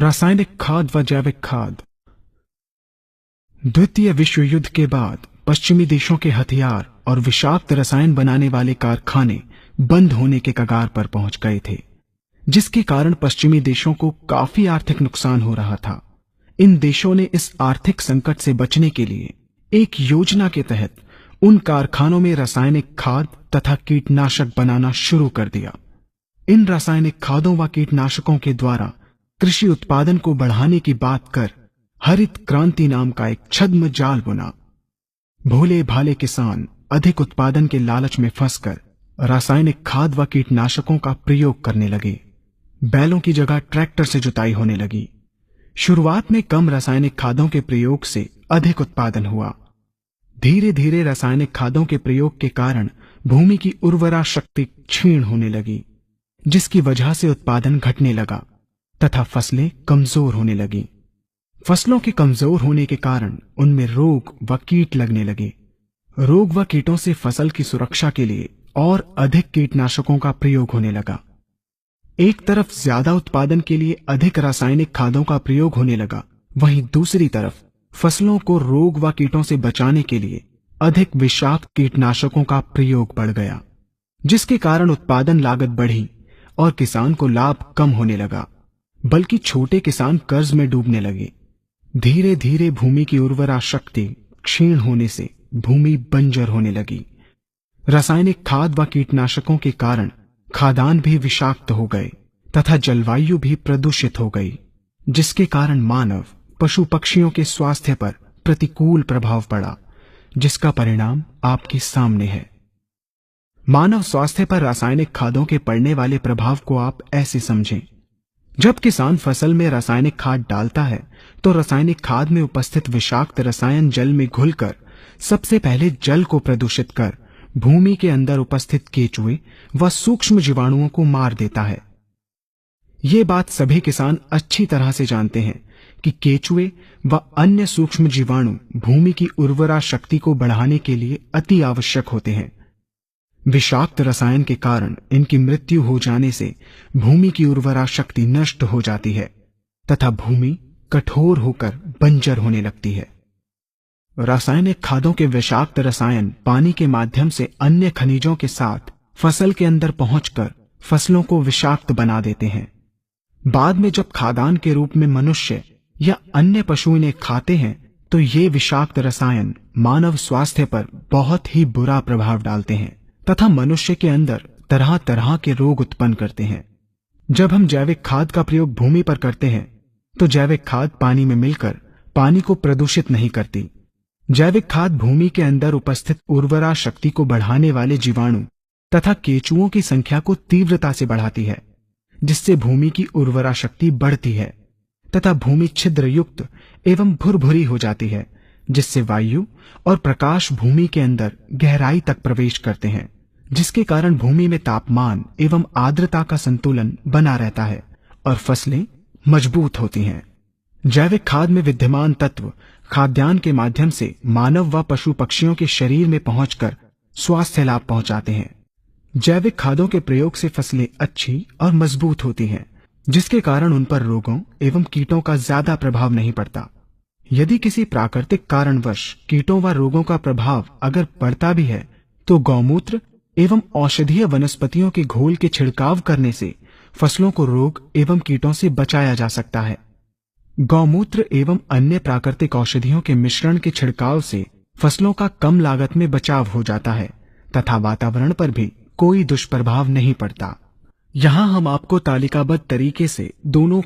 रासायनिक खाद व जैविक खाद। द्वितीय विश्व युद्ध के बाद पश्चिमी देशों के हथियार और विषाक्त रसायन बनाने वाले कारखाने बंद होने के कगार पर पहुंच गए थे, जिसके कारण पश्चिमी देशों को काफी आर्थिक नुकसान हो रहा था। इन देशों ने इस आर्थिक संकट से बचने के लिए एक योजना के तहत उन कारखानों में रासायनिक खाद तथा कीटनाशक बनाना शुरू कर दिया। इन रासायनिक खादों व कीटनाशकों के द्वारा कृषि उत्पादन को बढ़ाने की बात कर हरित क्रांति नाम का एक छद्म जाल बुना। भोले भाले किसान अधिक उत्पादन के लालच में फंसकर रासायनिक खाद व कीटनाशकों का प्रयोग करने लगे। बैलों की जगह ट्रैक्टर से जुताई होने लगी। शुरुआत में कम रासायनिक खादों के प्रयोग से अधिक उत्पादन हुआ। धीरे धीरे रासायनिक खादों के प्रयोग के कारण भूमि की उर्वरा शक्ति क्षीण होने लगी, जिसकी वजह से उत्पादन घटने लगा तथा फसलें कमजोर होने लगी। फसलों के कमजोर होने के कारण उनमें रोग व कीट लगने लगे। रोग व कीटों से फसल की सुरक्षा के लिए और अधिक कीटनाशकों का प्रयोग होने लगा। एक तरफ ज्यादा उत्पादन के लिए अधिक रासायनिक खादों का प्रयोग होने लगा, वहीं दूसरी तरफ फसलों को रोग व कीटों से बचाने के लिए अधिक विषाक्त कीटनाशकों का प्रयोग बढ़ गया, जिसके कारण उत्पादन लागत बढ़ी और किसान को लाभ कम होने लगा, बल्कि छोटे किसान कर्ज में डूबने लगे। धीरे धीरे भूमि की उर्वरा शक्ति क्षीण होने से भूमि बंजर होने लगी। रासायनिक खाद व कीटनाशकों के कारण खाद्यान्न भी विषाक्त हो गए तथा जलवायु भी प्रदूषित हो गई, जिसके कारण मानव पशु पक्षियों के स्वास्थ्य पर प्रतिकूल प्रभाव पड़ा, जिसका परिणाम आपके सामने है। मानव स्वास्थ्य पर रासायनिक खादों के पड़ने वाले प्रभाव को आप ऐसे समझें। जब किसान फसल में रासायनिक खाद डालता है तो रासायनिक खाद में उपस्थित विषाक्त रसायन जल में घुलकर सबसे पहले जल को प्रदूषित कर भूमि के अंदर उपस्थित केचुए व सूक्ष्म जीवाणुओं को मार देता है। ये बात सभी किसान अच्छी तरह से जानते हैं कि केचुए व अन्य सूक्ष्म जीवाणु भूमि की उर्वरा शक्ति को बढ़ाने के लिए अति आवश्यक होते हैं। विषाक्त रसायन के कारण इनकी मृत्यु हो जाने से भूमि की उर्वरा शक्ति नष्ट हो जाती है तथा भूमि कठोर होकर बंजर होने लगती है। रासायनिक खादों के विषाक्त रसायन पानी के माध्यम से अन्य खनिजों के साथ फसल के अंदर पहुंचकर फसलों को विषाक्त बना देते हैं। बाद में जब खाद्यान्न के रूप में मनुष्य या अन्य पशु इन्हें खाते हैं तो ये विषाक्त रसायन मानव स्वास्थ्य पर बहुत ही बुरा प्रभाव डालते हैं तथा मनुष्य के अंदर तरह तरह के रोग उत्पन्न करते हैं। जब हम जैविक खाद का प्रयोग भूमि पर करते हैं तो जैविक खाद पानी में मिलकर पानी को प्रदूषित नहीं करती। जैविक खाद भूमि के अंदर उपस्थित उर्वरा शक्ति को बढ़ाने वाले जीवाणु तथा केचुओं की संख्या को तीव्रता से बढ़ाती है, जिससे भूमि की उर्वरा शक्ति बढ़ती है तथा भूमि छिद्र युक्त एवं भुरभुरी हो जाती है, जिससे वायु और प्रकाश भूमि के अंदर गहराई तक प्रवेश करते हैं, जिसके कारण भूमि में तापमान एवं आर्द्रता का संतुलन बना रहता है और फसलें मजबूत होती हैं। जैविक खाद में विद्यमान तत्व खाद्यान्न के माध्यम से मानव व पशु पक्षियों के शरीर में पहुंचकर स्वास्थ्य लाभ पहुंचाते हैं। जैविक खादों के प्रयोग से फसलें अच्छी और मजबूत होती हैं, जिसके कारण उन पर रोगों एवं कीटों का ज्यादा प्रभाव नहीं पड़ता। यदि किसी प्राकृतिक कारणवश कीटों व रोगों का प्रभाव अगर पड़ता भी है तो गौमूत्र एवं औषधीय वनस्पतियों के घोल के छिड़काव करने से फसलों को रोग एवं कीटों से बचाया जा सकता है। गौमूत्र एवं अन्य प्राकृतिक औषधियों के मिश्रण के छिड़काव से फसलों का कम लागत में बचाव हो जाता है तथा वातावरण पर भी कोई दुष्प्रभाव नहीं पड़ता। यहाँ हम आपको तालिकाबद्ध तरीके से दोनों